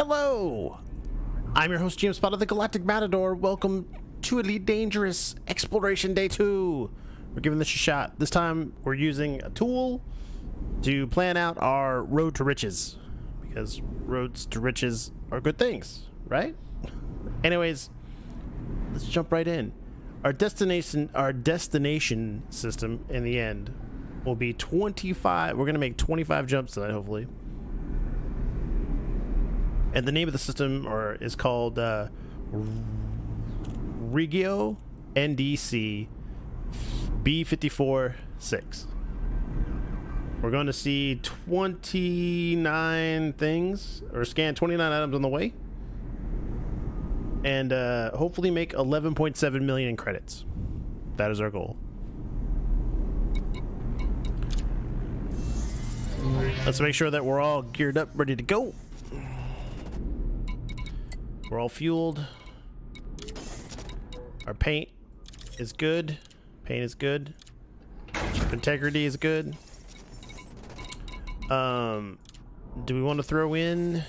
Hello! I'm your host, GMSpada, the Galactic Matador. Welcome to Elite Dangerous Exploration Day 2. We're giving this a shot. This time, we're using a tool to plan out our road to riches. Because roads to riches are good things, right? Anyways, let's jump right in. Our destination system in the end will be 25. We're going to make 25 jumps tonight, hopefully. And the name of the system is called Wregoe ND-C B54-6. We're going to see 29 things, or scan 29 items on the way. And hopefully make 11.7 million in credits. That is our goal. Let's make sure that we're all geared up, ready to go. We're all fueled. Our paint is good. Paint is good. Chip integrity is good. Do we want to throw in...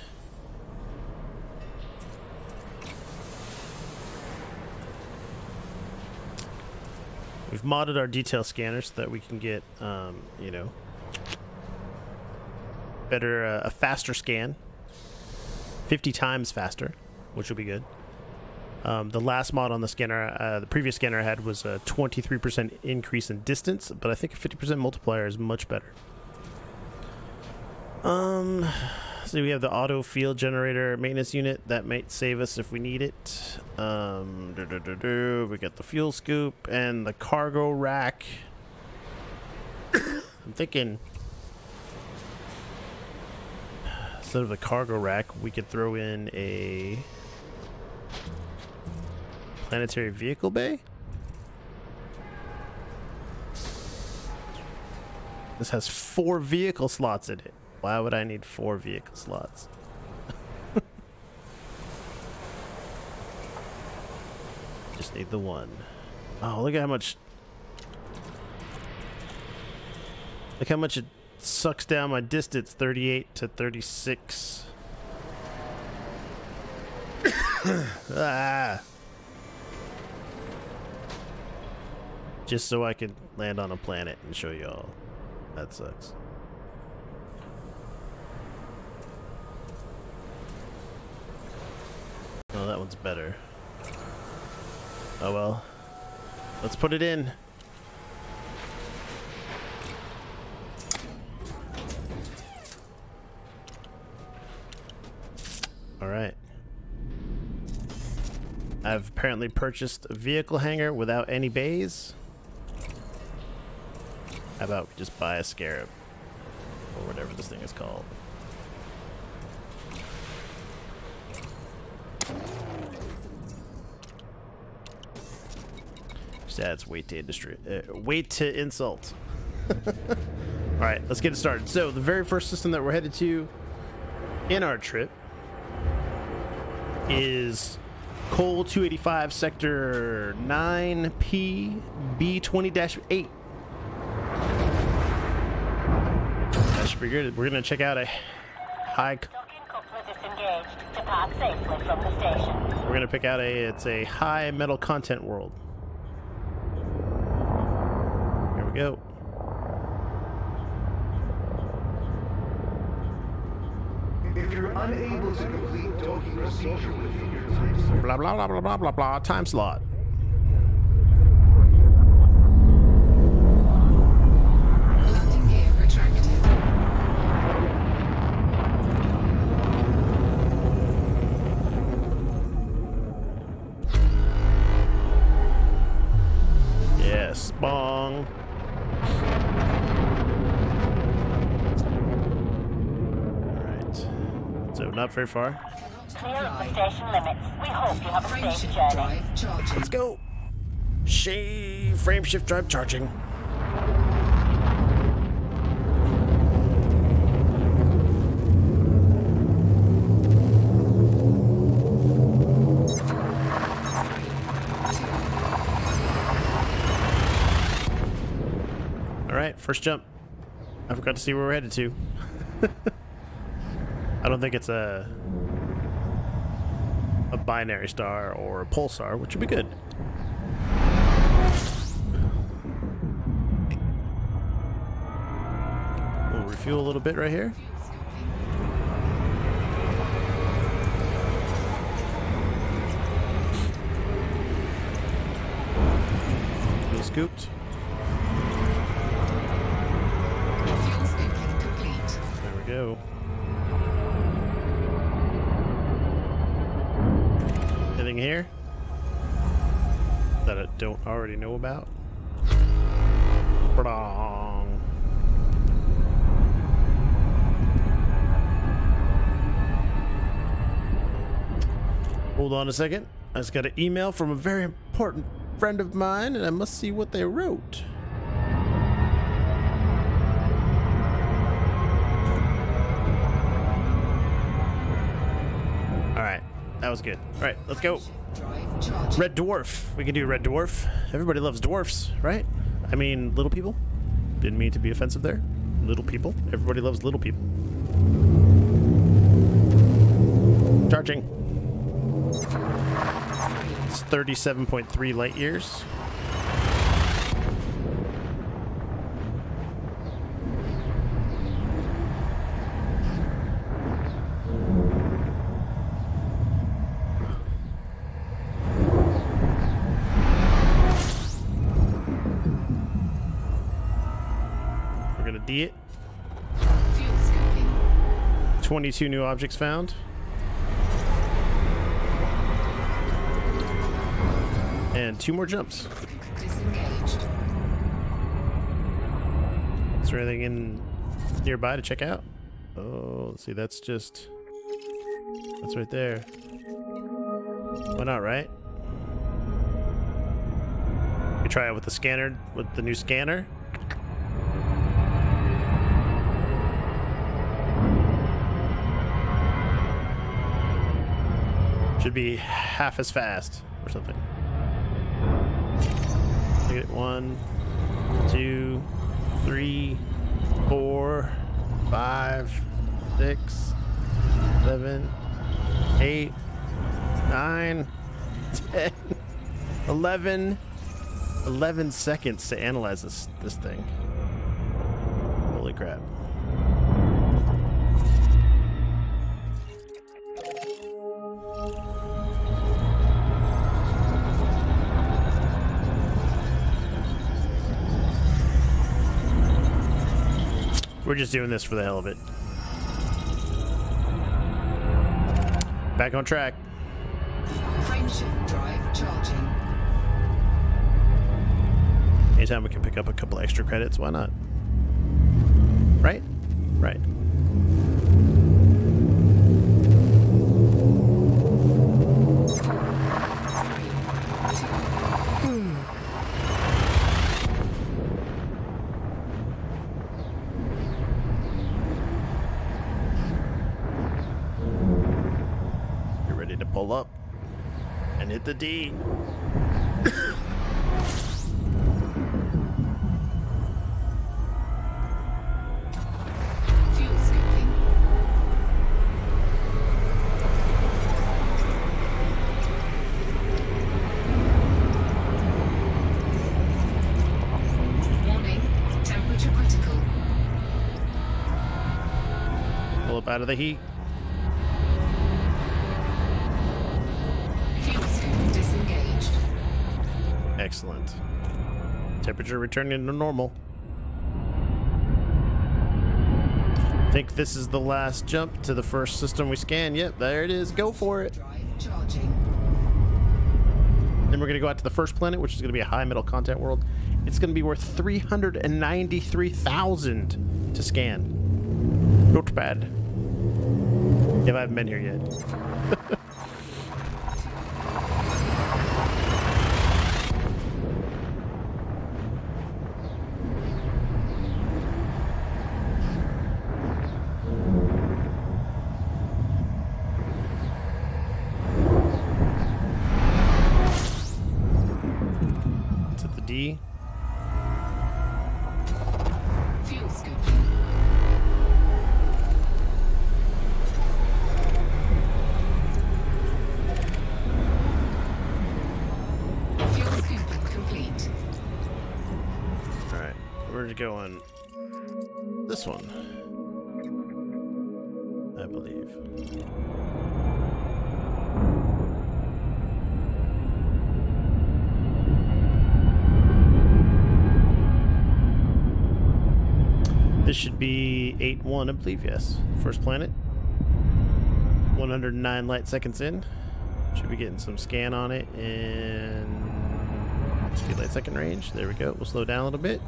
We've modded our detail scanner so that we can get, you know, better, a faster scan. 50 times faster, which will be good. The last mod on the scanner, the previous scanner I had was a 23% increase in distance, but I think a 50% multiplier is much better. So we have the auto field generator maintenance unit that might save us if we need it. We got the fuel scoop and the cargo rack. I'm thinking instead of the cargo rack, we could throw in a planetary vehicle bay. This has 4 vehicle slots in it. Why would I need 4 vehicle slots? Just need the one. Oh, look at how much... Look how much it sucks down my distance. 38 to 36. Ah. Just so I could land on a planet and show y'all. That sucks. Oh, that one's better. Oh well. Let's put it in. Alright. I've apparently purchased a vehicle hangar without any bays. How about we just buy a Scarab? Or whatever this thing is called. Just adds weight to industry. Weight to insult. Alright, let's get it started. So, the very first system that we're headed to in our trip is Cole 285 Sector 9P B20-8. That should be good. We're going to check out a high... We're going to pick out it's a high metal content world. Here we go. If you're unable to complete docking procedure within your time slot, Blah blah blah blah blah blah blah time slot. Landing gear retracted. Yes, bong. So not very far. Clear of the station limits. We hope you have a safe journey. Drive charging. Let's go. Frame shift drive charging. All right, first jump. I forgot to see where we're headed to. I don't think it's a... a binary star or a pulsar, which would be good. We'll refuel a little bit right here. Scooped. Fuel scooping complete. There we go. Anything here that I don't already know about? Ba-dong. Hold on a second. I just got an email from a very important friend of mine, and I must see what they wrote. Alright, that was good. Alright, let's go. Drive charging. Red dwarf. We can do red dwarf. Everybody loves dwarfs, right? I mean, little people. Didn't mean to be offensive there. Little people. Everybody loves little people. Charging. It's 37.3 light years. We're gonna D it. Fuel scooping. 22 new objects found. And 2 more jumps. Disengaged. Is there anything in nearby to check out? Oh, let's see, that's right there. Why not, right? We try it with the scanner, with the new scanner. Should be half as fast or something. Get 1, 2, 3, 4, 5, 6, 7, 8, 9, 10, 11 seconds to analyze this thing. Holy crap. We're just doing this for the hell of it. Back on track. Frameshift drive charging. Anytime we can pick up a couple extra credits, why not? Right? Right. Pull up and hit the D. Fuel scooping. Warning, temperature critical. Pull up out of the heat. Disengaged. Excellent. Temperature returning to normal. I think this is the last jump to the first system we scan. Yep, there it is. Go for it. Drive charging. Then we're going to go out to the first planet, which is going to be a high metal content world. It's going to be worth 393,000 to scan. Not bad. Yeah, I haven't been here yet. D. Fuel scooping. going this one, I believe. This should be 8-1, I believe, yes. First planet. 109 light seconds in. Should be getting some scan on it in 60 light second range. There we go. We'll slow down a little bit.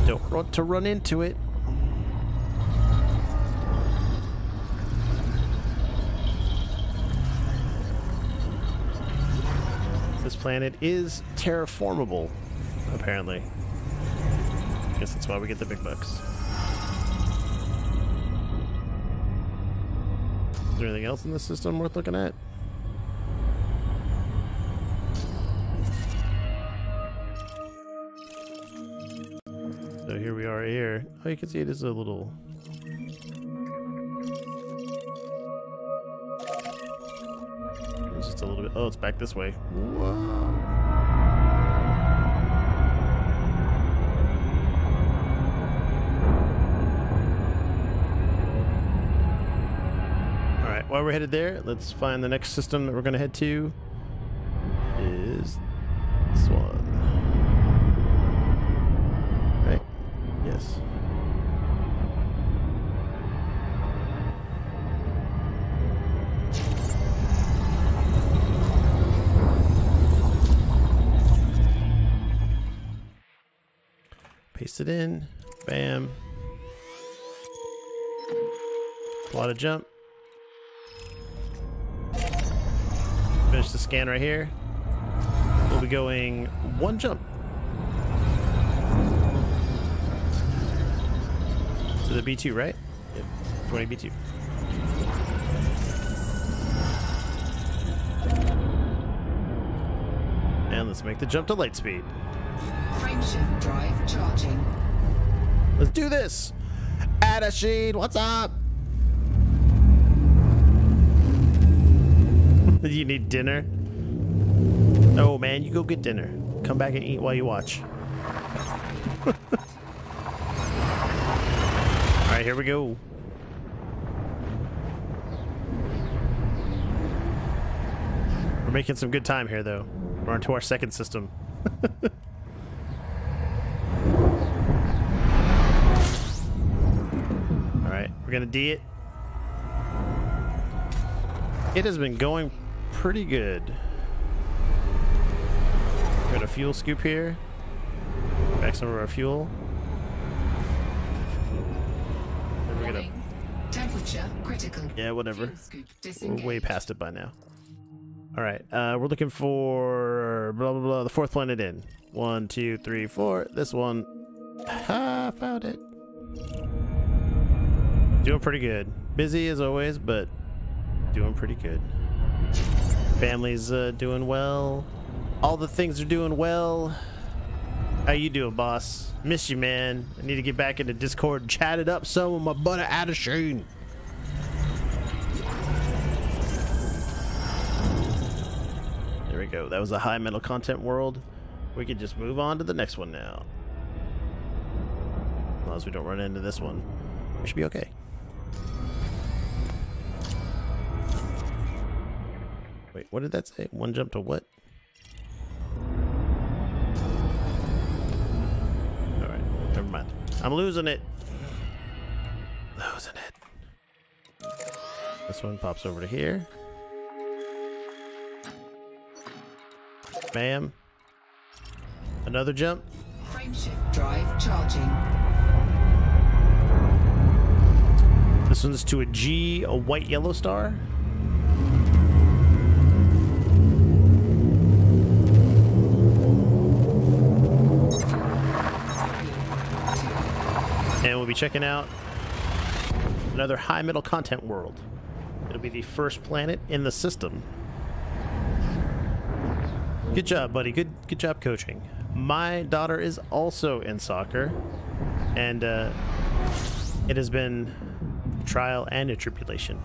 Don't want to run into it. This planet is terraformable, apparently. Guess that's why we get the big bucks. Is there anything else in this system worth looking at? So here we are right here. Oh, you can see it is a little... It's just a little bit... Oh, it's back this way. Whoa. While we're headed there, let's find the next system that we're going to head to. Is this one. Right? Yes. Paste it in. Bam. Plot a jump. Finish the scan right here. We'll be going one jump to the B2, right? Yep, 20 B2. And let's make the jump to light speed. Frameshift drive charging. Let's do this. Adasheen, what's up? You need dinner? Oh man, you go get dinner. Come back and eat while you watch. Alright, here we go. We're making some good time here though. We're on to our second system. Alright, we're gonna D it. It has been going pretty good. Got a fuel scoop here. Back some of our fuel. Then we're gonna... Temperature critical. Yeah, whatever. Fuel scoop We're disengaged. way past it by now. Alright, we're looking for blah blah blah, the fourth planet in. 1, 2, 3, 4. This one. Ha, found it. Doing pretty good. Busy as always, but doing pretty good. Family's doing well. All the things are doing well. How you doing, boss? Miss you, man. I need to get back into Discord and chat it up some with my buddy Adasheen. There we go. That was a high metal content world. We can just move on to the next one now. As long as we don't run into this one, we should be okay. Wait, what did that say? One jump to what? Alright, never mind. I'm losing it. Losing it. This one pops over to here. Bam. Another jump. Frameshift drive charging. This one's to a G, a white yellow star. And we'll be checking out another high metal content world. It'll be the first planet in the system. Good job, buddy. Good job coaching. My daughter is also in soccer, and it has been a trial and a tribulation.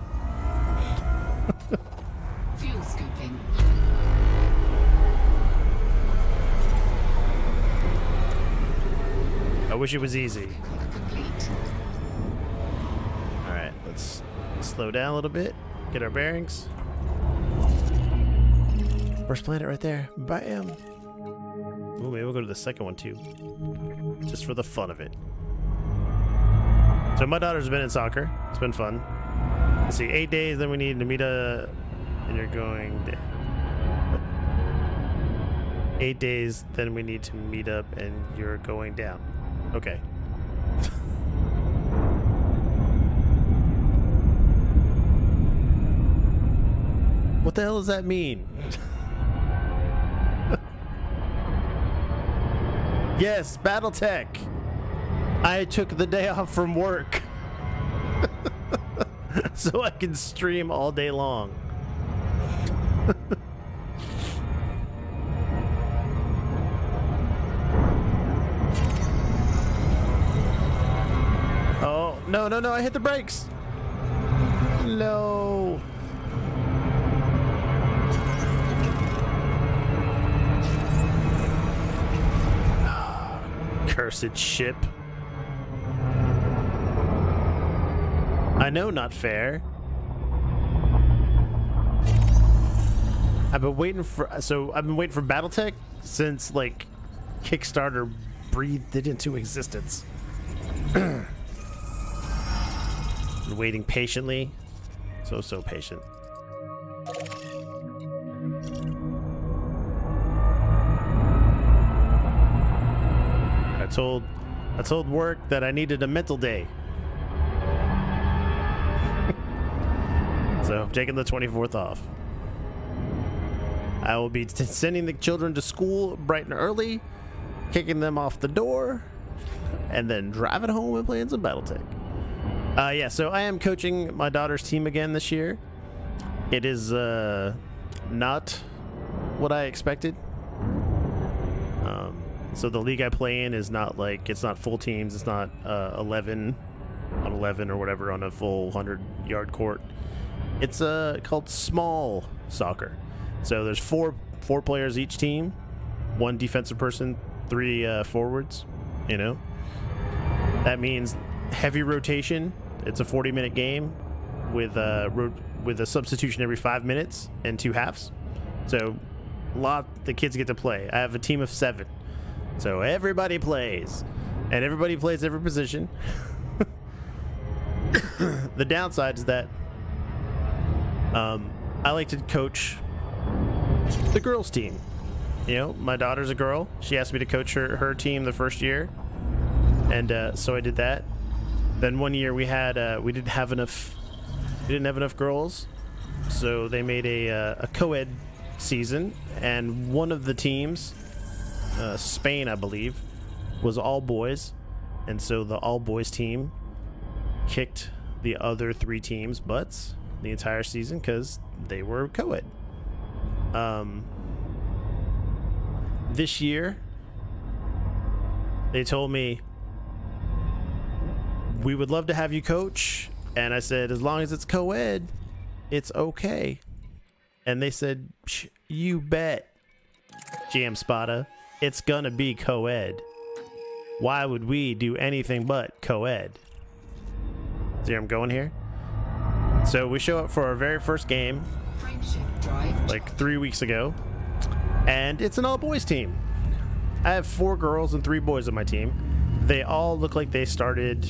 Fuel scooping. wish it was easy. Complete. All right, let's slow down a little bit, get our bearings. First planet right there. Bam. Ooh, maybe we'll go to the second one too, just for the fun of it. So my daughter's been in soccer. It's been fun. Let's see, 8 days, then we need to meet and you're going down. 8 days, then we need to meet up and you're going down. Okay. What the hell does that mean? Yes, Battletech. I took the day off from work so I can stream all day long. Oh, no, no, no, I hit the brakes. No. Cursed ship. I know, not fair. I've been waiting for Battletech since like Kickstarter breathed it into existence. Been waiting patiently. So patient. I told work that I needed a mental day. So I'm taking the 24th off. I will be sending the children to school bright and early, kicking them off the door, and then driving home and playing some Battletech. Yeah, so I am coaching my daughter's team again this year. It is not what I expected. So the league I play in is not like, it's not full teams. It's not 11 on 11 or whatever on a full 100-yard court. It's called small soccer. So there's four players each team, one defensive person, 3 forwards. You know, that means heavy rotation. It's a 40-minute game with a substitution every 5 minutes and 2 halves. So the kids get to play. I have a team of 7. So everybody plays, and everybody plays every position. The downside is that I like to coach the girls' team. You know, my daughter's a girl. She asked me to coach her team the first year, and so I did that. Then one year we didn't have enough girls, so they made a co-ed season, and one of the teams, Spain, I believe, was all boys, and so the all boys team kicked the other 3 teams' butts the entire season because they were co-ed. This year, they told me, we would love to have you coach, and I said, as long as it's co-ed, it's okay. And they said, you bet, GMSpada. It's gonna be co-ed. Why would we do anything but co-ed? See where I'm going here? So we show up for our very first game like 3 weeks ago, and it's an all-boys team. I have 4 girls and 3 boys on my team. They all look like they started,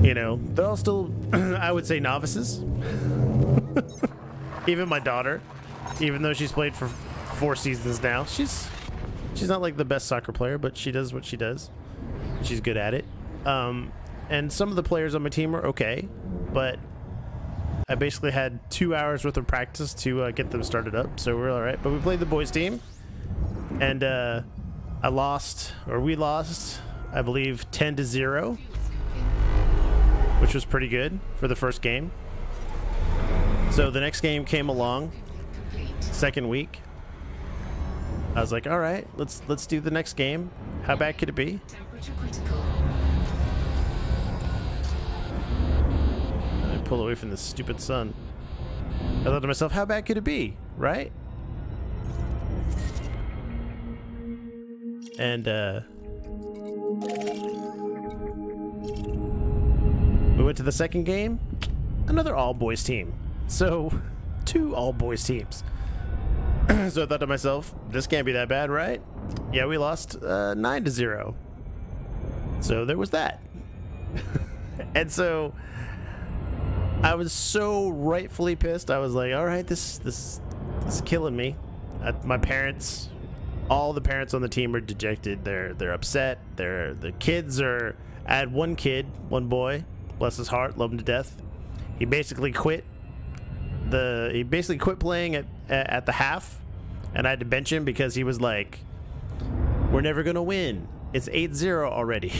you know, they're all still, I would say, novices. Even my daughter, even though she's played for 4 seasons now, she's not like the best soccer player, but she does what she does. She's good at it. And some of the players on my team are okay, but I basically had 2 hours worth of practice to get them started up, so we're all right. But we played the boys team, and we lost, I believe, 10-0, which was pretty good for the first game. So the next game came along, second week. I was like, all right, let's do the next game. How bad could it be? Temperature critical. I pull away from this stupid sun. I thought to myself, how bad could it be, right? And went to the second game, another all-boys team. So, 2 all-boys teams. So I thought to myself, this can't be that bad, right? Yeah, we lost 9-0. So there was that. And so I was so rightfully pissed. I was like, all right, this is killing me. My parents, all the parents on the team are dejected. They're upset. The kids are. I had one kid, one boy, bless his heart, love him to death. He basically quit. He basically quit playing at the half, and I had to bench him because he was like, "We're never gonna win. It's 8-0 already."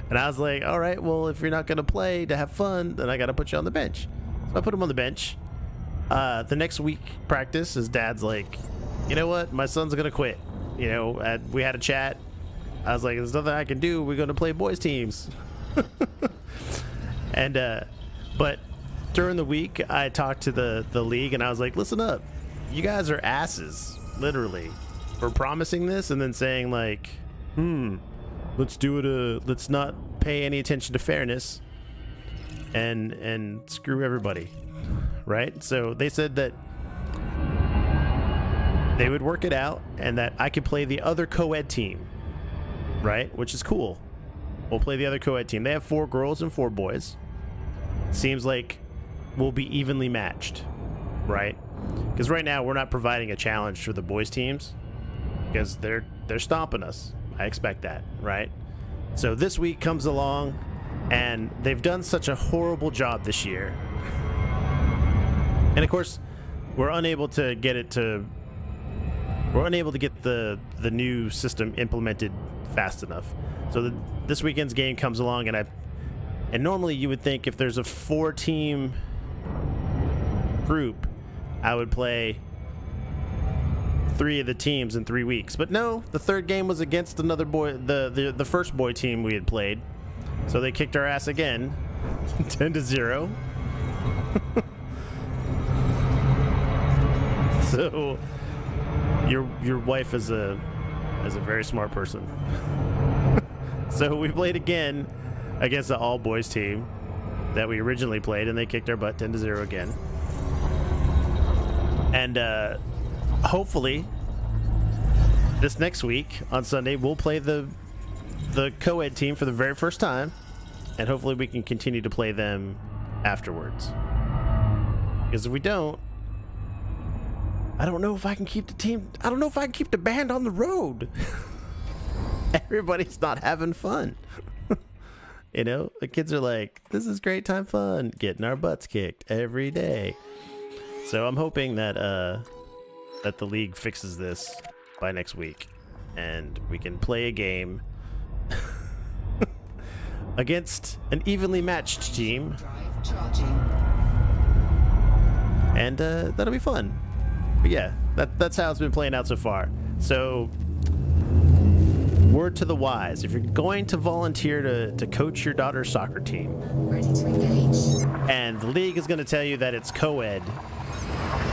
And I was like, "All right, well, if you're not gonna play to have fun, then I gotta put you on the bench." So I put him on the bench. The next week practice, his dad's like, "You know what? My son's gonna quit." You know, we had a chat. I was like, "There's nothing I can do. We're gonna play boys teams." And but during the week, I talked to the league, and I was like, "Listen up, you guys are asses, literally, for promising this and then saying like, let's do it. Let's not pay any attention to fairness, and screw everybody." Right? So they said that they would work it out and that I could play the other co-ed team, right? Which is cool. We'll play the other co-ed team. They have 4 girls and 4 boys. Seems like we'll be evenly matched, right? Because right now we're not providing a challenge for the boys teams because they're stomping us. I expect that, right? So this week comes along and they've done such a horrible job this year. And of course, we're unable to get the new system implemented fast enough. So this weekend's game comes along, and normally you would think if there's a 4-team group, I would play 3 of the teams in 3 weeks. But no, the third game was against another boy, the first boy team we had played. So they kicked our ass again, 10-0. So your wife is a very smart person. So we played again against the all boys team that we originally played, and they kicked our butt 10-0 again. And hopefully this next week on Sunday we'll play the co-ed team for the very first time, and hopefully we can continue to play them afterwards. Because if we don't, I don't know if I can keep the team. I don't know if I can keep the band on the road. Everybody's not having fun. You know, the kids are like, "This is great time fun, getting our butts kicked every day." So I'm hoping that that the league fixes this by next week, and we can play a game against an evenly matched team, and that'll be fun. But yeah, that's how it's been playing out so far. So, word to the wise: if you're going to volunteer to coach your daughter's soccer team, Ready to engage. and the league is going to tell you that it's co-ed,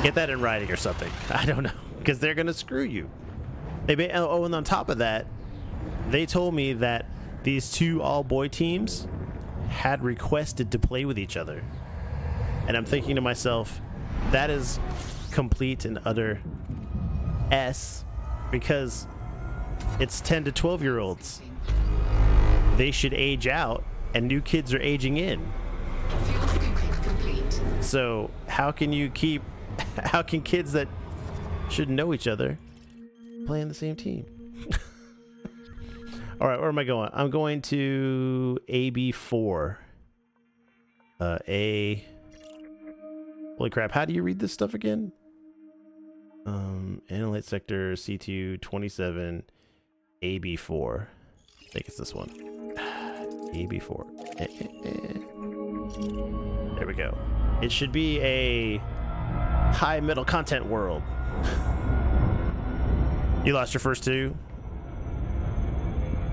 get that in writing or something. I don't know, because they're going to screw you. And on top of that, they told me that these 2 all-boy teams had requested to play with each other. And I'm thinking to myself, that is complete and utter S, because it's 10 to 12-year-olds. They should age out, and new kids are aging in. Fuel tank complete. So how can kids that shouldn't know each other play in the same team? All right, where am I going? I'm going to AB4. Holy crap, how do you read this stuff again? Analyte sector C2 27 AB4. I think it's this one. AB4. There we go. It should be a high middle content world. You lost your first 2?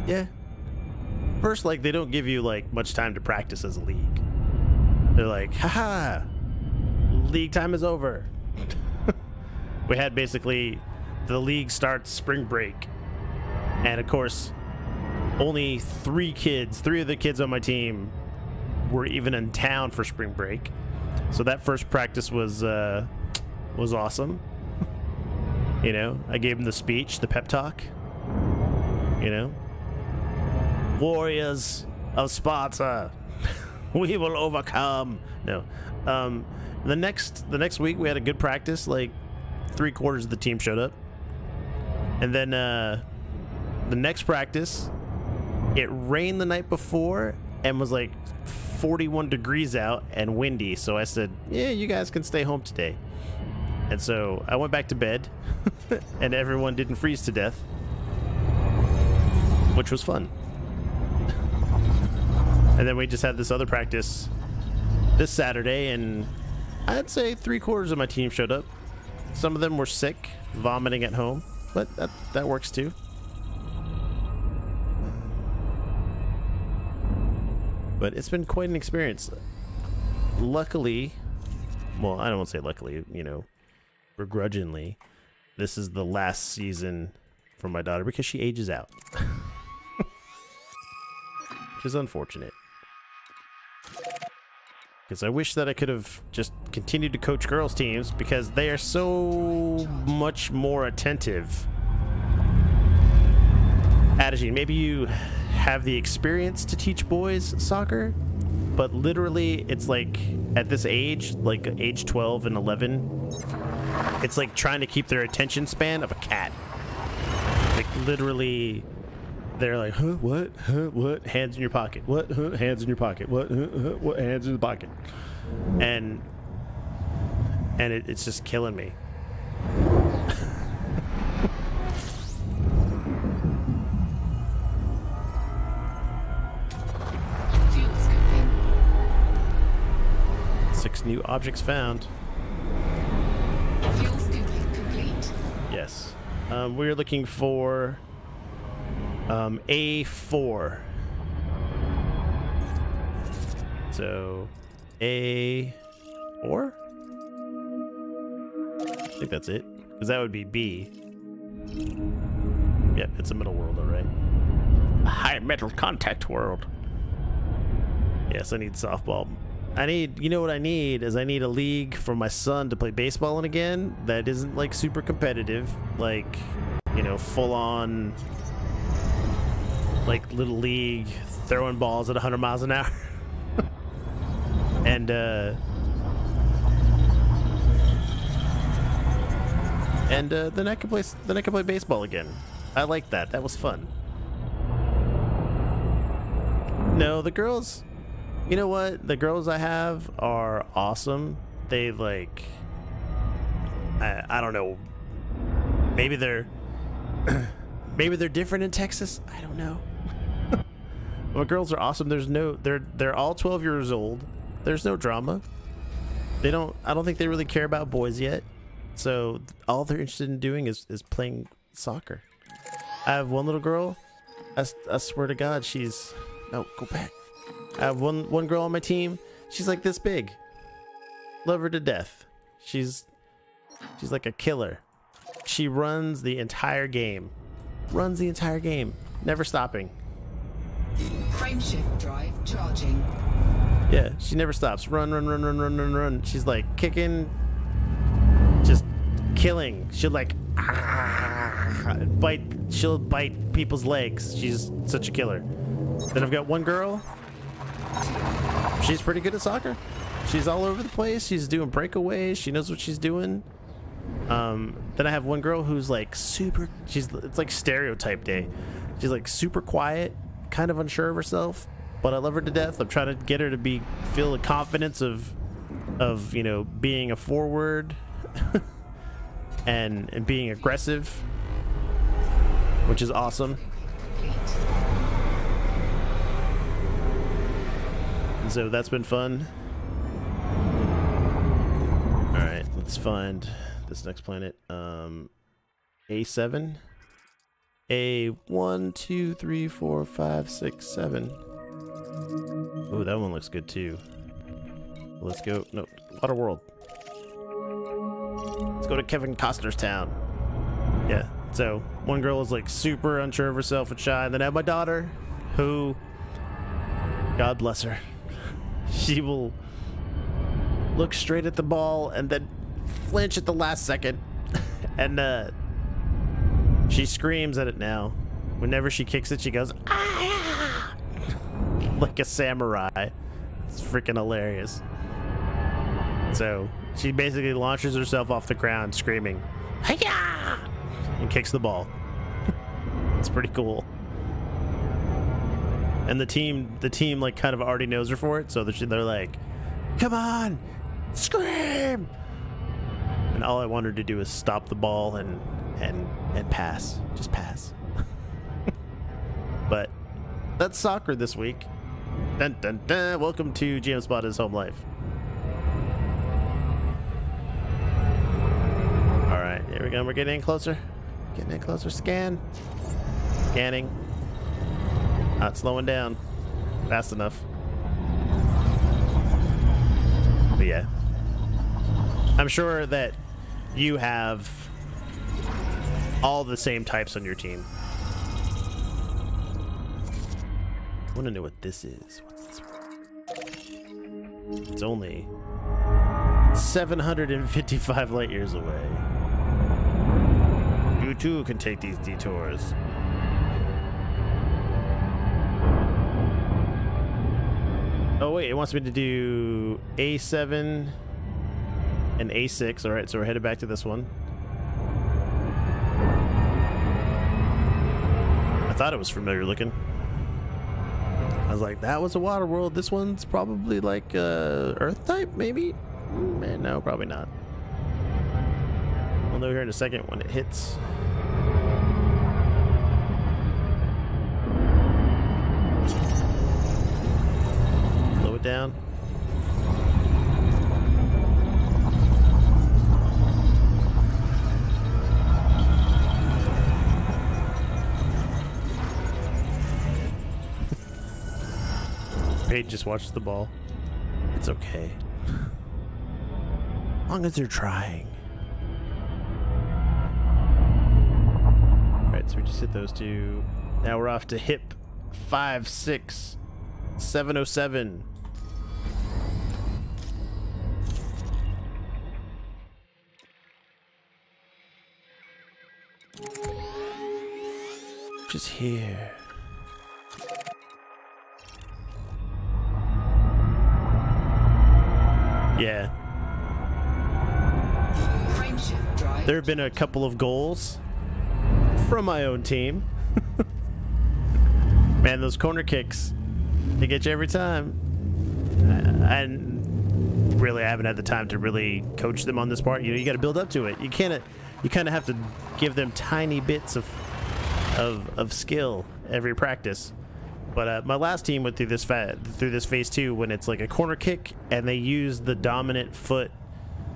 Yeah. First, like, they don't give you like much time to practice as a league. They're like, haha, league time is over. We had basically the league starts spring break, and of course only 3 of the kids on my team were even in town for spring break. So that first practice was awesome. You know, I gave them the speech, the pep talk. You know, warriors of Sparta, we will overcome. No, the next week we had a good practice. Like 3/4 of the team showed up, and then the next practice, it rained the night before and was like 41 degrees out and windy. So I said, yeah, you guys can stay home today. And so I went back to bed and everyone didn't freeze to death, which was fun. And then we just had this other practice this Saturday, and I'd say 3/4 of my team showed up. Some of them were sick, vomiting at home, but that works too. But it's been quite an experience. Luckily, well, I don't want to say luckily, you know, begrudgingly, this is the last season for my daughter because she ages out. Which is unfortunate. Because I wish that I could have just continued to coach girls teams because they are so much more attentive. Adagine, maybe you have the experience to teach boys soccer, but literally it's like at this age, like age 12 and 11, it's like trying to keep their attention span of a cat. Like literally they're like, huh, what, hands in your pocket, what, hands in your pocket, what, hands in the pocket, and it's just killing me. Fuel scooping. 6 new objects found. Fuel scooping complete. Yes. We're looking for A4. So A4? I think that's it. Because that would be B. Yep, it's a metal world, alright. A high metal contact world. Yes, I need softball. You know what I need is I need a league for my son to play baseball in again that isn't like super competitive, like, you know, full on like little league throwing balls at 100 miles an hour. and then I can play baseball again. I like that. That was fun. No, the girls, you know what? The girls I have are awesome. They like, I don't know. Maybe they're different in Texas. I don't know. Well, girls are awesome. They're all 12 years old. There's no drama. I don't think they really care about boys yet. So all they're interested in doing is playing soccer. I have one little girl. I swear to God, she's, no, go back. I have one girl on my team. She's like this big. Love her to death. She's like a killer. She runs the entire game. Runs the entire game. Never stopping. Frameshift drive charging. Yeah, she never stops. Run. She's like kicking, just killing. She'll like bite. She'll bite people's legs. She's such a killer. Then I've got one girl. She's pretty good at soccer. She's all over the place. She's doing breakaways. She knows what she's doing. Then I have one girl who's like super. It's like stereotype day. She's like super quiet, kind of unsure of herself, but I love her to death. I'm trying to get her to feel the confidence of you know, being a forward and being aggressive, which is awesome. And so that's been fun. All right, let's find this next planet. A7. A1, 2, 3, 4, 5, 6, 7. Ooh, that one looks good too. Let's go. No, Water World. Let's go to Kevin Costner's town. Yeah. So one girl is like super unsure of herself and shy. And then I have my daughter, who, God bless her, she will look straight at the ball and then flinch at the last second. And she screams at it now. Whenever she kicks it, she goes, ah! Like a samurai. It's freaking hilarious. So she basically launches herself off the ground screaming, hi-ya! And kicks the ball. It's pretty cool. And the team like kind of already knows her for it, so they're like, come on, scream! And all I want her to do is stop the ball and pass. Just pass. But that's soccer this week. Dun dun dun. Welcome to GMSpada's home life. Alright, here we go. We're getting in closer. Getting in closer. Scan. Scanning. Not slowing down fast enough. But yeah. I'm sure that you have all the same types on your team. I want to know what this is. What's this one? It's only 755 light years away. You too can take these detours. Oh wait, it wants me to do A7 and A6. All right, so we're headed back to this one. I thought it was familiar looking. I was like, that was a water world. This one's probably like Earth type, maybe? No, probably not. We'll know here in a second when it hits. Slow it down. Paige just watches the ball. It's okay. As long as they're trying. Alright, so we just hit those two. Now we're off to hip 56707. Just here. Yeah. There have been a couple of goals from my own team. Man, those corner kicks, they get you every time. And really, I haven't had the time to really coach them on this part. You know, you got to build up to it. You kind of have to give them tiny bits of skill every practice. But my last team went through this phase 2 when it's like a corner kick and they use the dominant foot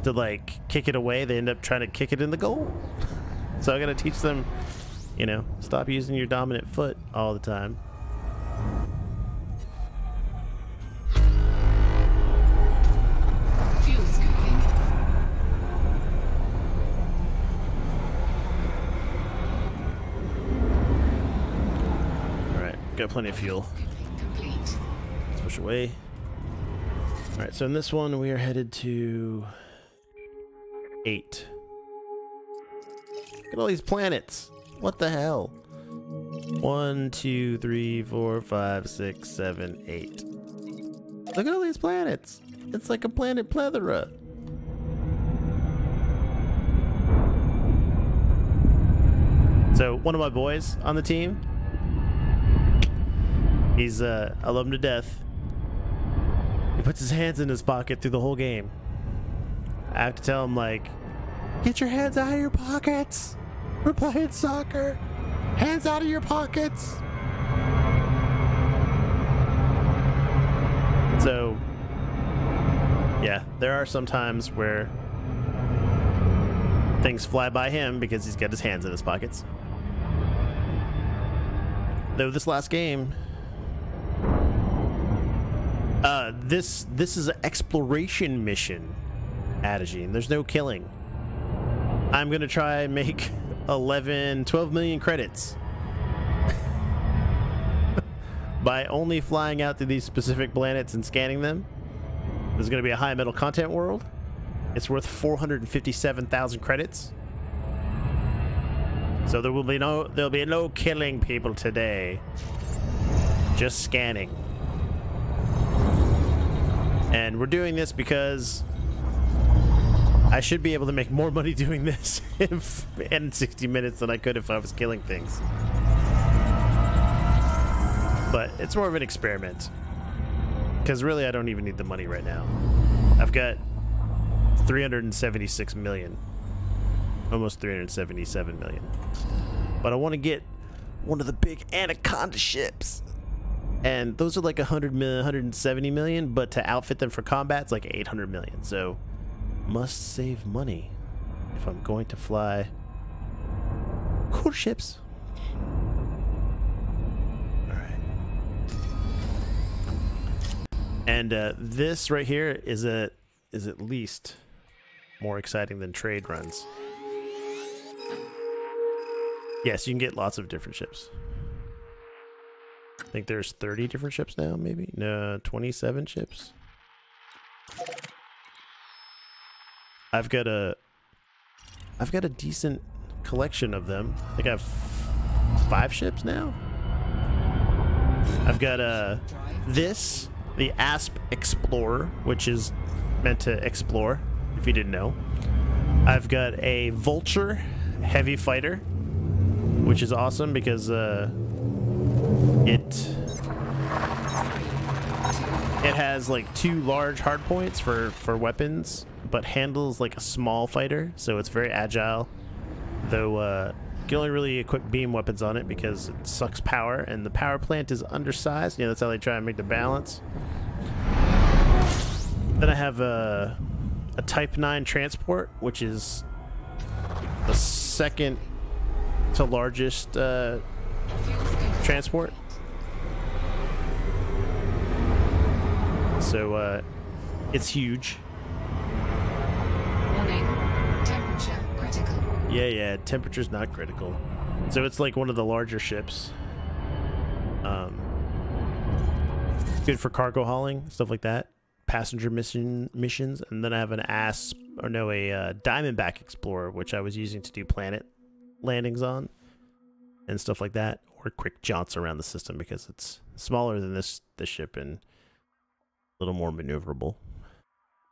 to like kick it away. They end up trying to kick it in the goal. So I got to teach them, you know, stop using your dominant foot all the time. Fuel scooping. All right, got plenty of fuel. Complete. Let's push away. All right, so in this one we are headed to 8. Look at all these planets. What the hell? 1, 2, 3, 4, 5, 6, 7, 8. Look at all these planets. It's like a planet plethora. So one of my boys on the team, he's I love him to death. He puts his hands in his pocket through the whole game. I have to tell him, like, get your hands out of your pockets. We're playing soccer. Hands out of your pockets. So, yeah, there are some times where things fly by him because he's got his hands in his pockets. Though this last game, this is an exploration mission, Adagine. There's no killing. I'm gonna try and make 12 million credits by only flying out to these specific planets and scanning them. There's going to be a high metal content world. It's worth 457,000 credits. So there'll be no killing people today. Just scanning. And we're doing this because I should be able to make more money doing this in 60 minutes than I could if I was killing things. But it's more of an experiment. Because really, I don't even need the money right now. I've got 376 million. Almost 377 million. But I want to get one of the big Anaconda ships. And those are like 100 million, 170 million. But to outfit them for combat, it's like 800 million. So, must save money if I'm going to fly cool ships. And this right here is at least more exciting than trade runs. Yes, you can get lots of different ships. I think there's 30 different ships now, maybe? No, 27 ships. I've got a decent collection of them. I think I have 5 ships now. I've got the Asp Explorer, which is meant to explore, if you didn't know. I've got a Vulture heavy fighter, which is awesome because it has like 2 large hardpoints for weapons, but handles like a small fighter, so it's very agile. Though you can only really equip beam weapons on it because it sucks power, and the power plant is undersized. You know, that's how they try and make the balance. Then I have a Type 9 transport, which is the second to largest transport. So it's huge. Warning. Temperature critical. Yeah, temperature's not critical. So it's like one of the larger ships. Good for cargo hauling, stuff like that. Passenger missions. And then I have a Diamondback Explorer, which I was using to do planet landings on and stuff like that, or quick jaunts around the system because it's smaller than this ship and a little more maneuverable.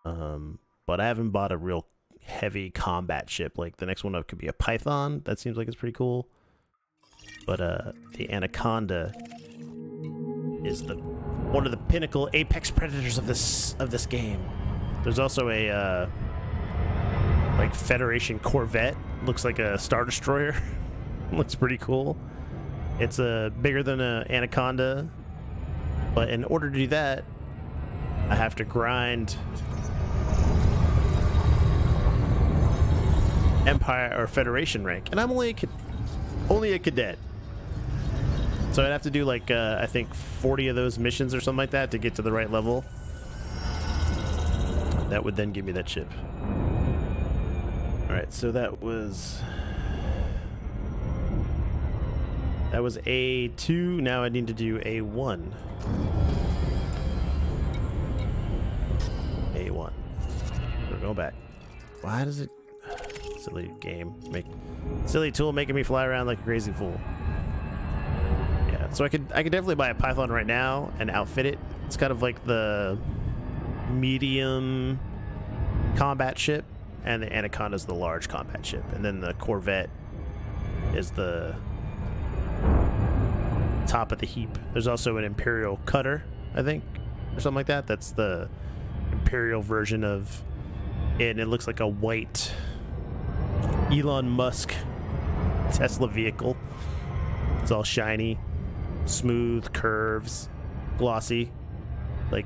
But I haven't bought a real heavy combat ship. Like the next one up could be a Python. That seems like it's pretty cool. But the Anaconda is one of the pinnacle apex predators of this game. There's also a like Federation Corvette. Looks like a Star Destroyer. Looks pretty cool. It's bigger than an Anaconda, but in order to do that, I have to grind Empire or Federation rank, and I'm only a cadet. So I'd have to do like I think 40 of those missions or something like that to get to the right level. That would then give me that ship. All right, so that was A2. Now I need to do A1. A1. We're going back. Why does it? Silly game, silly tool making me fly around like a crazy fool. Yeah, so I could definitely buy a Python right now and outfit it. It's kind of like the medium combat ship, and the Anaconda is the large combat ship, and then the Corvette is the top of the heap. There's also an Imperial cutter, I think, or something like that. That's the Imperial version of it, and it looks like a white Elon Musk Tesla vehicle. It's all shiny, smooth, curves, glossy, like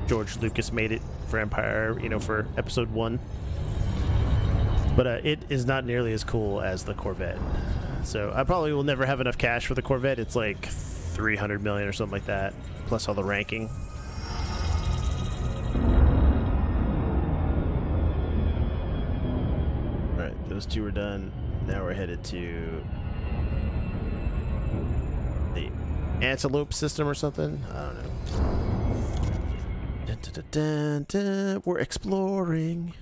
George Lucas made it for Empire, you know, for episode 1. But it is not nearly as cool as the Corvette. So I probably will never have enough cash for the Corvette. It's like 300 million or something like that, plus all the ranking. Alright, those two are done. Now we're headed to the Antelope system or something. I don't know. Dun, dun, dun, dun, dun. We're exploring.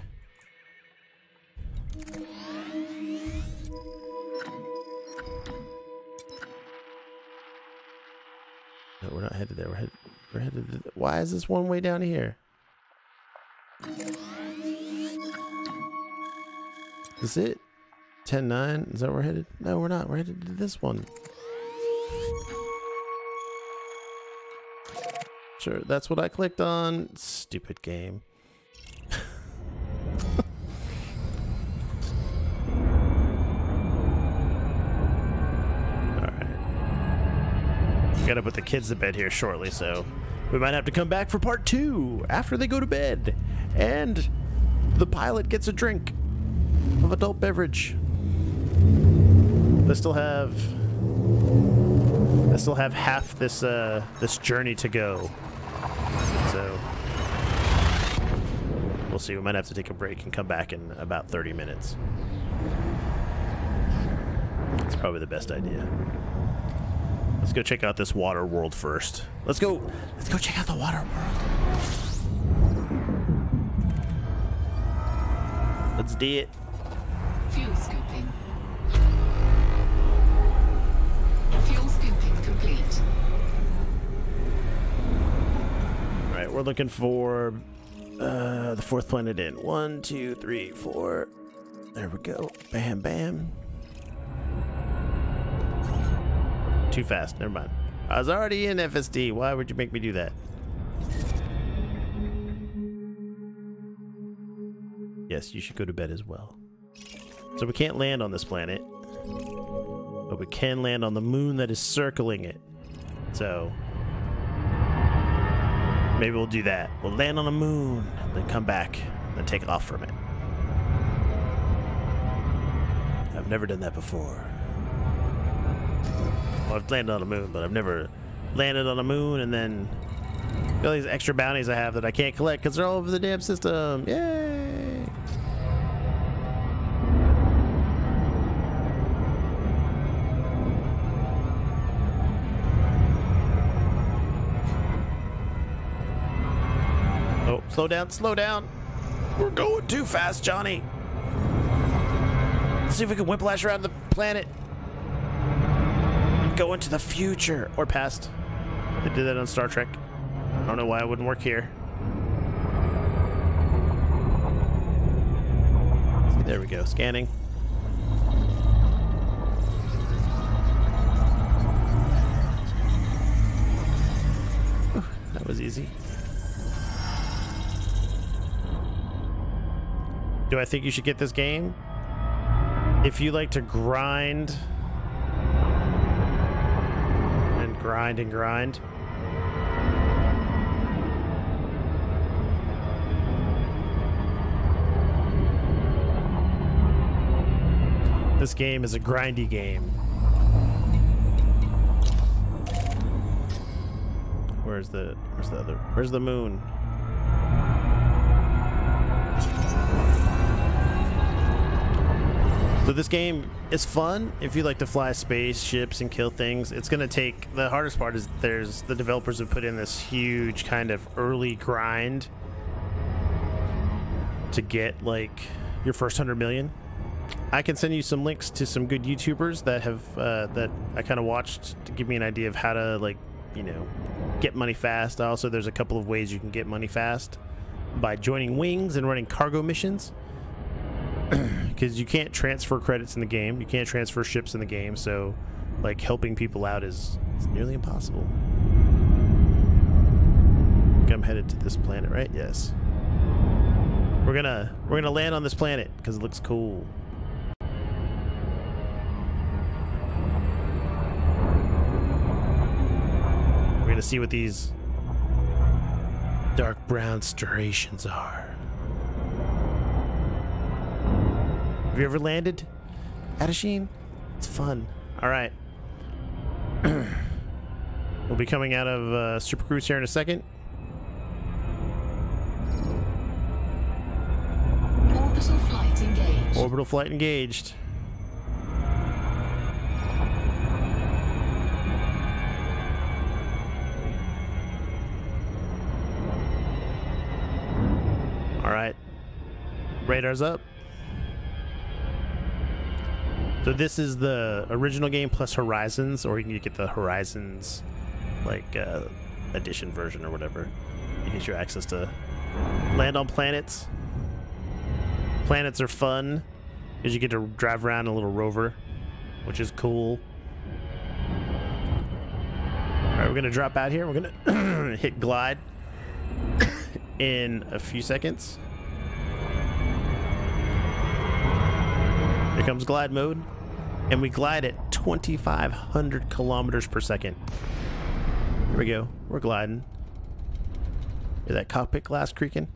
No, we're not headed there. We're headed to why is this one way down here? Is it 10-9? Is that where we're headed? No, we're not. We're headed to this one. Sure, that's what I clicked on. Stupid game. Gotta put the kids to bed here shortly, so we might have to come back for part 2 after they go to bed and the pilot gets a drink of adult beverage. I still have half this this journey to go, so we'll see. We might have to take a break and come back in about 30 minutes. It's probably the best idea. Let's go check out this water world first. Let's go check out the water world. Let's do it. Fuel scooping. Fuel scooping complete. All right, we're looking for the 4th planet in. 1, 2, 3, 4. There we go. Bam, bam. Too fast. Never mind. I was already in FSD. Why would you make me do that? Yes, you should go to bed as well. So we can't land on this planet, but we can land on the moon that is circling it. So maybe we'll do that. We'll land on a moon, then come back, then take off from it. I've never done that before. Well, I've landed on a moon, but I've never landed on a moon and then all these extra bounties I have that I can't collect because they're all over the damn system. Yay! Oh, slow down, slow down. We're going too fast, Johnny. Let's see if we can whiplash around the planet. Go into the future or past. They did that on Star Trek. I don't know why it wouldn't work here. See, there we go. Scanning. Whew, that was easy. Do I think you should get this game? If you like to grind and grind. This game is a grindy game. Where's the other? Where's the moon? So this game is fun if you like to fly spaceships and kill things. It's gonna take, the hardest part is the developers have put in this huge kind of early grind to get like your first 100 million. I can send you some links to some good YouTubers that have that I kind of watched to give me an idea of how to, like, you know, get money fast. Also, there's a couple of ways you can get money fast by joining wings and running cargo missions. Because you can't transfer credits in the game, you can't transfer ships in the game, so like helping people out is nearly impossible. I think I'm headed to this planet, right? Yes. We're gonna land on this planet because it looks cool. We're gonna see what these dark brown striations are. Have you ever landed at a Sheen? It's fun. All right. We'll be coming out of Super Cruise here in a second. Orbital flight engaged. Orbital flight engaged. All right. Radar's up. So this is the original game plus Horizons, or you can get the Horizons like edition version or whatever. It gives you access to land on planets. Planets are fun because you get to drive around a little rover, which is cool. All right, we're gonna drop out here. We're gonna hit glide in a few seconds. Here comes glide mode, and we glide at 2,500 kilometers per second. Here we go. We're gliding. Is that cockpit glass creaking?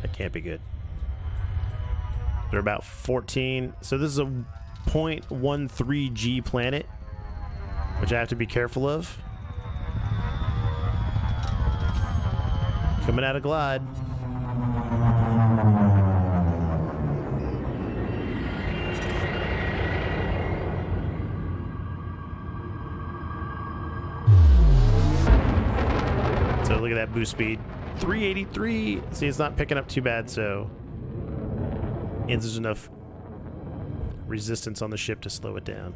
That can't be good. They're about 14. So this is a 0.13 G planet, which I have to be careful of. Coming out of glide. So look at that boost speed. 383. See, it's not picking up too bad, so and there's enough resistance on the ship to slow it down.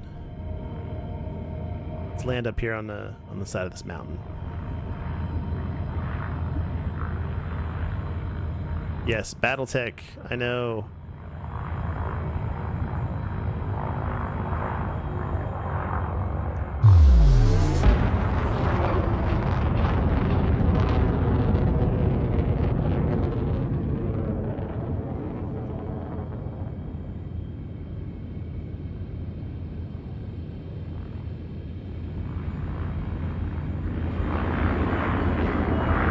Let's land up here on the side of this mountain. Yes, BattleTech. I know.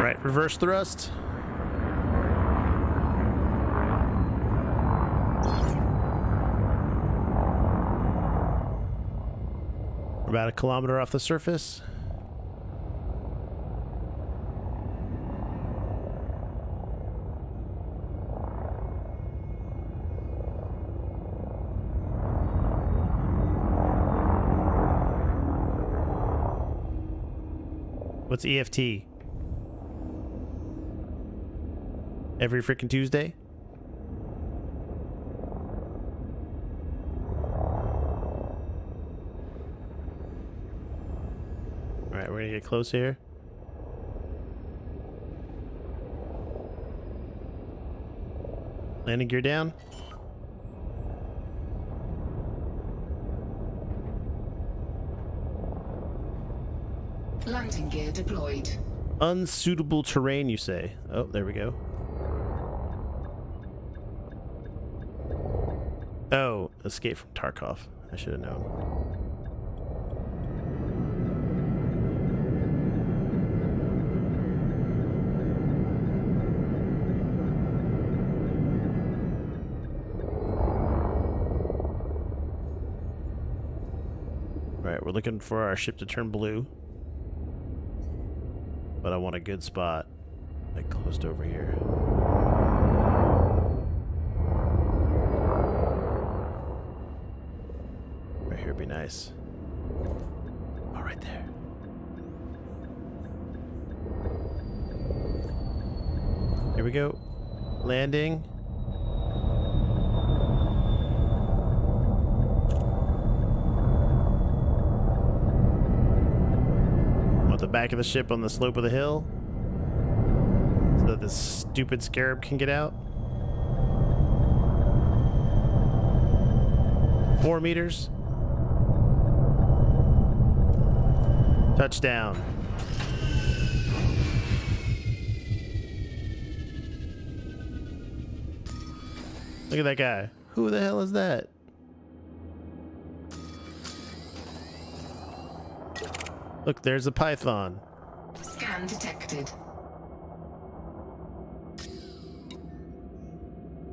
Right, reverse thrust. We're about 1 kilometer off the surface. What's EFT? Every freaking Tuesday? Alright, we're gonna get close here. Landing gear down. Landing gear deployed. Unsuitable terrain, you say? Oh, there we go. Oh, escape from Tarkov. I should have known. Right, we're looking for our ship to turn blue. But I want a good spot, like close to over here. Right here would be nice. Oh, right there. Here we go. Landing. Want the back of the ship on the slope of the hill so that this stupid scarab can get out. 4 meters. Touchdown. Look at that guy. Who the hell is that? Look, there's a python. Scan detected.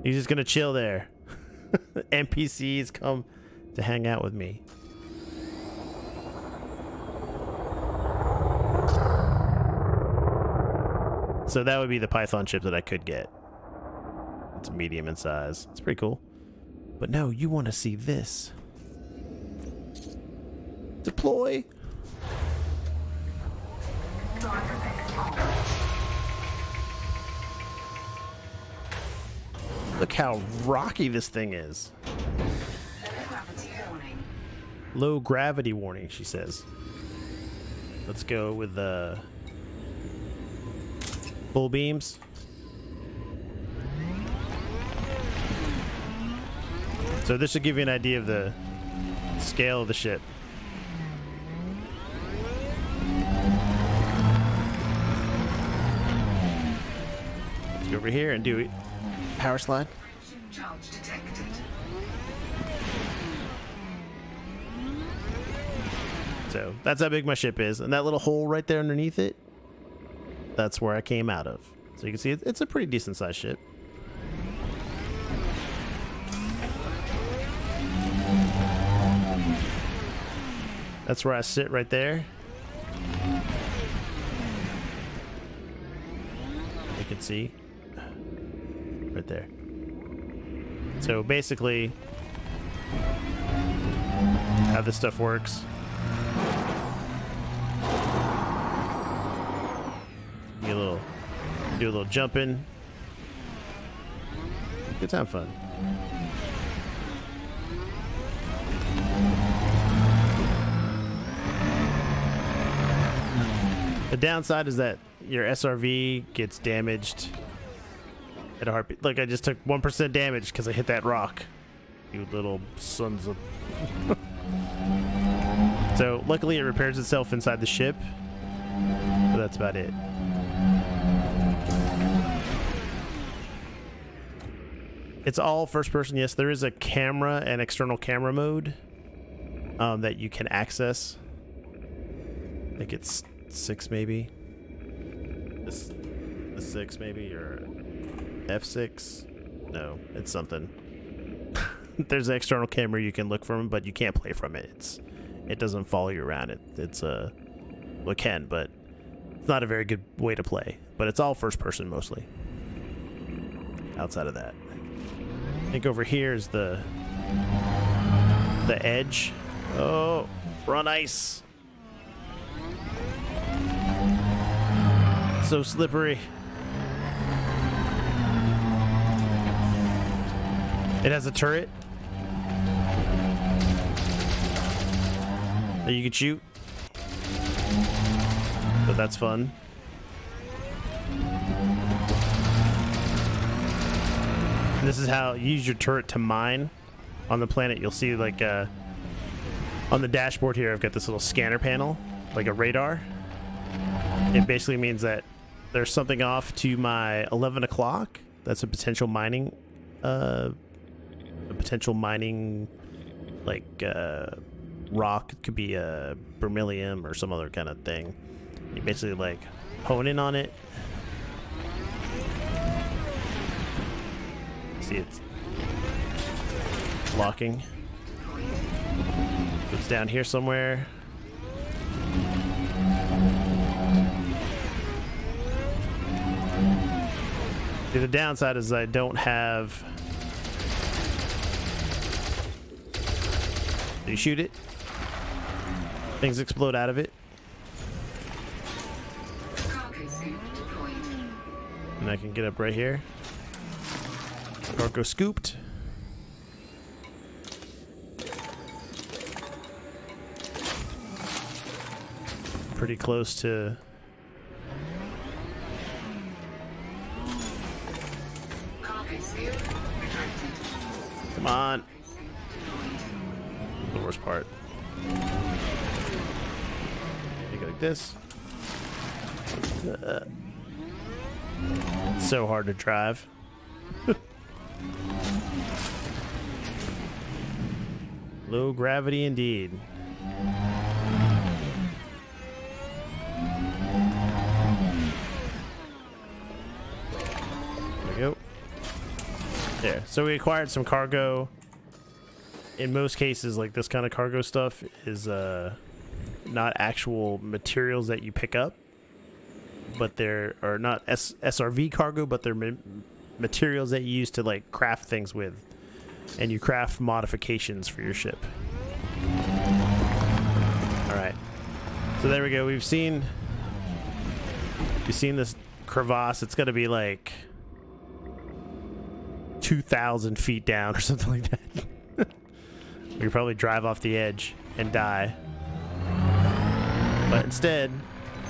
He's just gonna chill there. NPCs come to hang out with me. So that would be the Python chip that I could get. It's medium in size. It's pretty cool. But no, you want to see this. Deploy. Look how rocky this thing is. Gravity warning. Low gravity warning, she says. Let's go with the full beams. So this should give you an idea of the scale of the ship. Let's go over here and do it. Power slide. Charge detected. So that's how big my ship is, and that little hole right there underneath it, that's where I came out of. So you can see it's a pretty decent sized ship. That's where I sit right there. You can see right there. So basically how this stuff works. Do a little jumping. Good time fun. The downside is that your SRV gets damaged at a heartbeat. Look, I just took 1% damage because I hit that rock. You little sons of... So, luckily it repairs itself inside the ship. But that's about it. It's all first person. Yes, there is a camera and external camera mode that you can access. I think it's 6 maybe. This 6 maybe, or F6. No, it's something. There's an external camera you can look from, but you can't play from it. It doesn't follow you around. Well, it can, but it's not a very good way to play. But it's all first person mostly. Outside of that, I think over here is the edge. Oh, we're on ice. So slippery. It has a turret that you can shoot. So that's fun. And this is how you use your turret to mine on the planet. You'll see, like, on the dashboard here, I've got this little scanner panel, like a radar. It basically means that there's something off to my 11 o'clock. That's a potential mining, like, rock. It could be a beryllium or some other kind of thing. You basically, like, hone in on it. See, it's locking. It's down here somewhere. See, the downside is I don't have... You shoot it, things explode out of it. And I can get up right here. Cargo scooped. Pretty close to... Come on. The worst part. You go like this. It's so hard to drive. Low gravity indeed. There we go. There. So we acquired some cargo. In most cases, like this kind of cargo stuff is not actual materials that you pick up, but they're not SRV cargo, but they're materials that you use to, like, craft things with, and you craft modifications for your ship. All right, so there we go. We've seen this crevasse. It's going to be like 2,000 feet down or something like that. We could probably drive off the edge and die. But instead,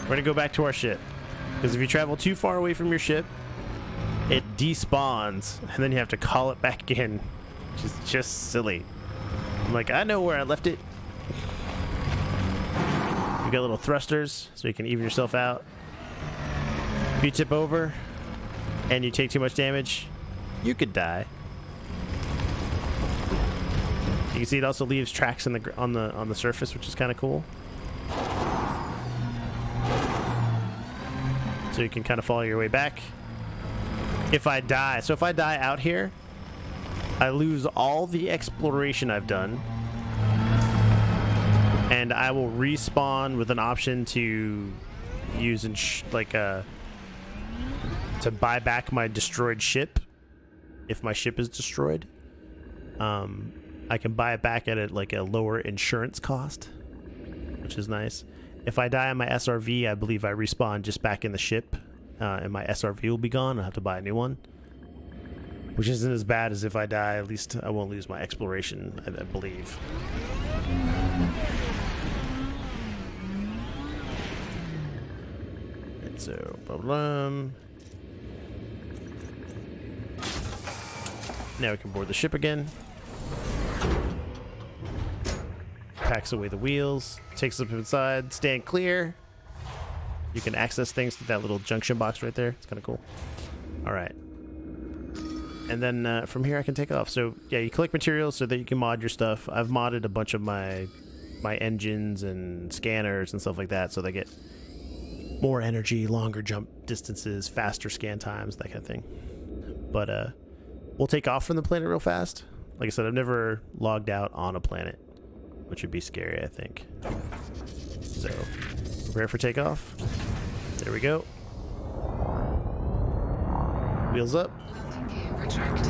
we're going to go back to our ship. Because if you travel too far away from your ship, it despawns, and then you have to call it back in, which is just silly. I'm like, I know where I left it. You got little thrusters, so you can even yourself out. If you tip over and you take too much damage, you could die. You can see it also leaves tracks in the on the surface, which is kind of cool. So you can kind of follow your way back. If I die, so if I die out here, I lose all the exploration I've done, and I will respawn with an option to use to buy back my destroyed ship. If my ship is destroyed, I can buy it back at a lower insurance cost, which is nice. If I die on my SRV, I believe I respawn just back in the ship, and my SRV will be gone. I'll have to buy a new one, which isn't as bad as if I die. At least I won't lose my exploration, I believe. And so, now we can board the ship again. Packs away the wheels, takes them inside, stand clear. You can access things through that little junction box right there. It's kind of cool. All right. And then from here I can take off. So yeah, you collect materials so that you can mod your stuff. I've modded a bunch of my engines and scanners and stuff like that, so they get more energy, longer jump distances, faster scan times, that kind of thing. But we'll take off from the planet real fast. Like I said, I've never logged out on a planet, which would be scary, I think. So, prepare for takeoff. There we go. Wheels up. Landing gear retracted.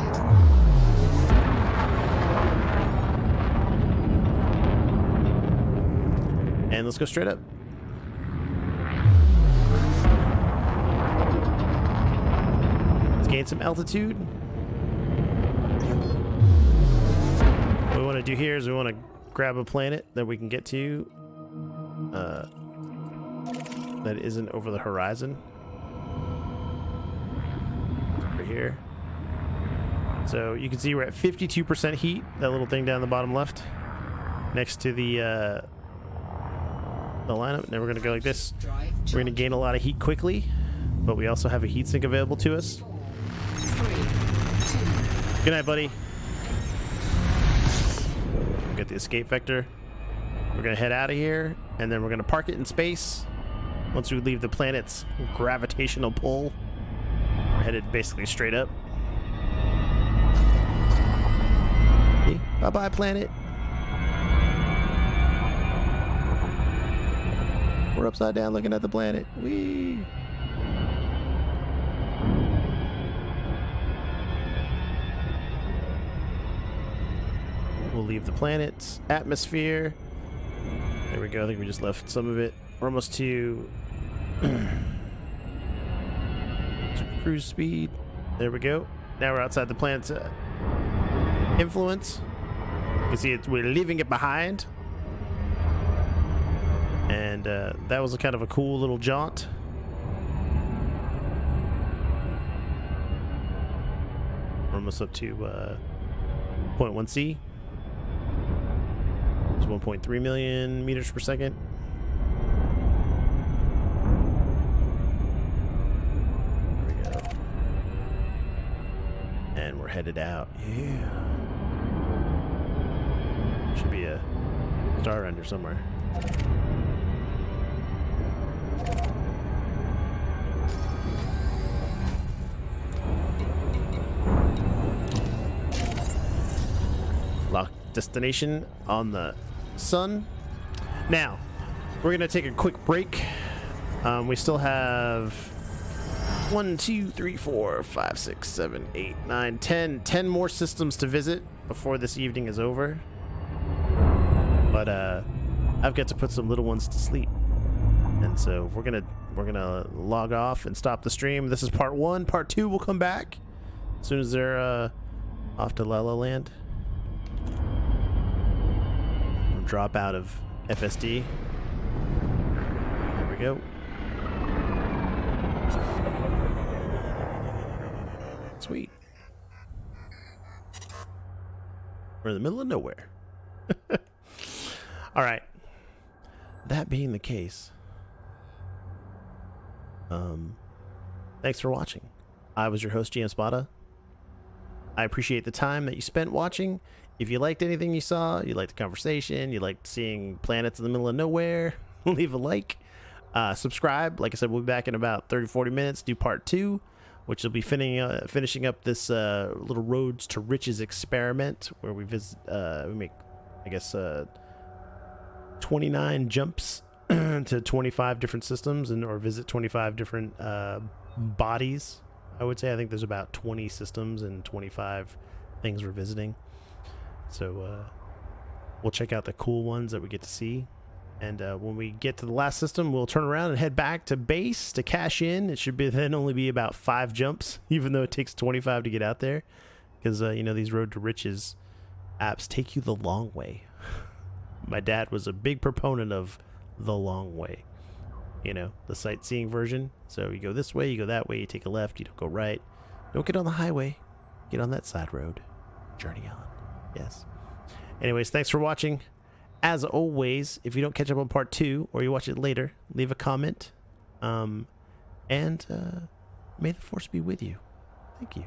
And let's go straight up. Let's gain some altitude. What we want to do here is we want to grab a planet that we can get to that isn't over the horizon. Over here. So you can see we're at 52% heat, that little thing down the bottom left, next to the lineup. Now we're going to go like this. We're going to gain a lot of heat quickly, but we also have a heat sink available to us. 4, 3, 2. Good night, buddy. Get the escape vector. We're gonna head out of here, and then we're gonna park it in space. Once we leave the planet's gravitational pull, we're headed basically straight up. Hey, bye-bye, planet. We're upside down looking at the planet. Whee! We'll leave the planet's atmosphere. There we go. I think we just left some of it. We're almost to cruise speed. There we go. Now we're outside the planet's influence. You can see we're leaving it behind. And that was a kind of a cool little jaunt. We're almost up to 0.1C. 1.3 million meters per second. There we go. And we're headed out. Yeah. Should be a star under somewhere. Lock destination on the sun. Now we're gonna take a quick break. We still have 1, 2, 3, 4, 5, 6, 7, 8, 9, 10 more systems to visit before this evening is over. But I've got to put some little ones to sleep, and so we're gonna log off and stop the stream. This is part 1. Part 2 will come back as soon as they're Off to La La Land. We'll drop out of FSD. There we go. Sweet. We're in the middle of nowhere. All right. That being the case, thanks for watching. I was your host, GMSpada. I appreciate the time that you spent watching. If you liked anything you saw, you liked the conversation, you liked seeing planets in the middle of nowhere, leave a like. Subscribe. Like I said, we'll be back in about 30-40 minutes, do part 2, which will be finishing up this little Roads to Riches experiment where we visit, we make, I guess, 29 jumps to 25 different systems or visit 25 different bodies. I would say I think there's about 20 systems and 25 things we're visiting. So we'll check out the cool ones that we get to see. And when we get to the last system, we'll turn around and head back to base to cash in. It should then only be about 5 jumps, even though it takes 25 to get out there. Because, you know, these Road to Riches apps take you the long way. My dad was a big proponent of the long way. You know, the sightseeing version. So you go this way, you go that way, you take a left, you don't go right. Don't get on the highway. Get on that side road. Journey on. Yes. Anyways, thanks for watching. As always, if you don't catch up on part 2 or you watch it later, leave a comment. And may the force be with you. Thank you.